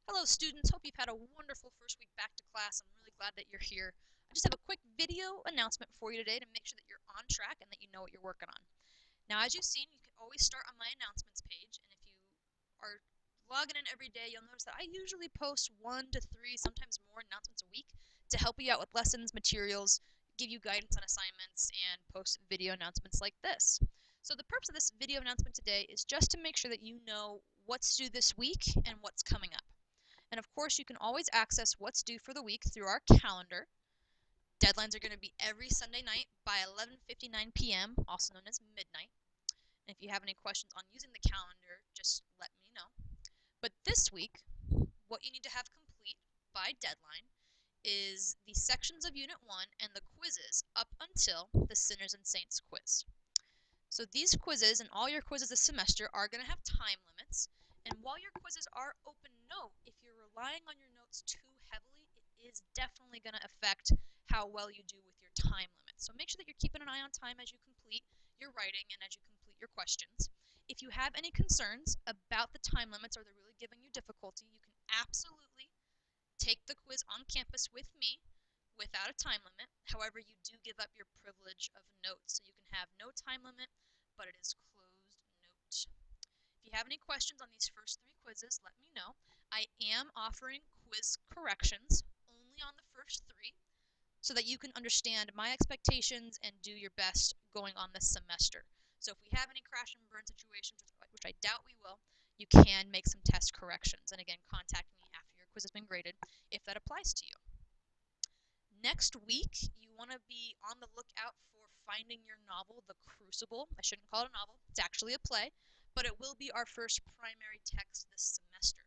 Hello students, hope you've had a wonderful first week back to class. I'm really glad that you're here. I just have a quick video announcement for you today to make sure that you're on track and that you know what you're working on. Now, as you've seen, you can always start on my announcements page, and if you are logging in every day, you'll notice that I usually post 1 to 3, sometimes more announcements a week to help you out with lessons, materials, give you guidance on assignments, and post video announcements like this. So the purpose of this video announcement today is just to make sure that you know what's due this week and what's coming up. And of course, you can always access what's due for the week through our calendar. Deadlines are going to be every Sunday night by 11:59 p.m., also known as midnight. And if you have any questions on using the calendar, just let me know. But this week, what you need to have complete by deadline is the sections of Unit 1 and the quizzes up until the Sinners and Saints quiz. So these quizzes and all your quizzes this semester are going to have time limits. And while your quizzes are open note, if you're relying on your notes too heavily, it is definitely going to affect how well you do with your time limits. So make sure that you're keeping an eye on time as you complete your writing and as you complete your questions. If you have any concerns about the time limits or they're really giving you difficulty, you can absolutely take the quiz on campus with me without a time limit. However, you do give up your privilege of notes. So you can have no time limit, but it is closed note. If you have any questions on these first 3 quizzes, let me know. I am offering quiz corrections only on the first 3 so that you can understand my expectations and do your best going on this semester. So if we have any crash and burn situations, which I doubt we will, you can make some test corrections. And again, contact me after your quiz has been graded if that applies to you. Next week, you want to be on the lookout for Finding Your Novel, The Crucible. I shouldn't call it a novel, it's actually a play, but it will be our first primary text this semester.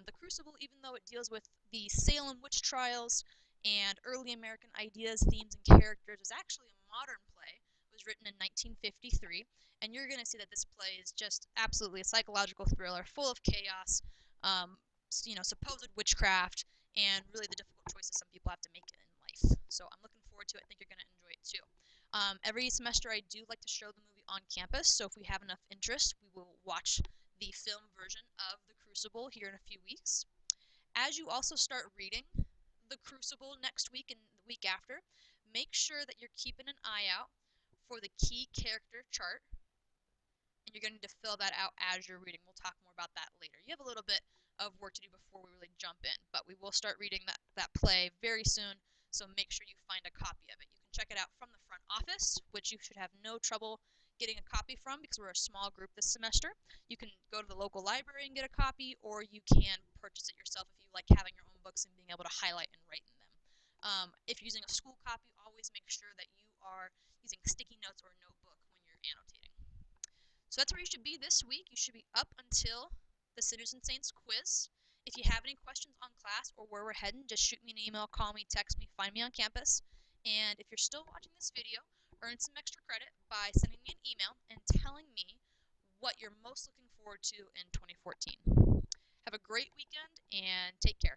The Crucible, even though it deals with the Salem witch trials and early American ideas, themes, and characters, is actually a modern play. It was written in 1953, and you're going to see that this play is just absolutely a psychological thriller full of chaos, supposed witchcraft, and really the difficult choices some people have to make in life. So I'm looking forward to it. I think you're going to enjoy it too. Every semester I do like to show the movie on campus, so if we have enough interest, we will watch the film version of The Crucible here in a few weeks. As you also start reading The Crucible next week and the week after, make sure that you're keeping an eye out for the key character chart, and you're going to need to fill that out as you're reading. We'll talk more about that later. You have a little bit of work to do before we really jump in, but we will start reading that play very soon, so make sure you find a copy of it. You can check it out from the front office, which you should have no trouble getting a copy from because we're a small group this semester. You can go to the local library and get a copy, or you can purchase it yourself if you like having your own books and being able to highlight and write in them. If you're using a school copy, always make sure that you are using sticky notes or a notebook when you're annotating. So that's where you should be this week. You should be up until the Sinners and Saints quiz. If you have any questions on class or where we're heading, just shoot me an email, call me, text me, find me on campus. And if you're still watching this video, earn some extra credit by sending me an email and telling me what you're most looking forward to in 2014. Have a great weekend and take care.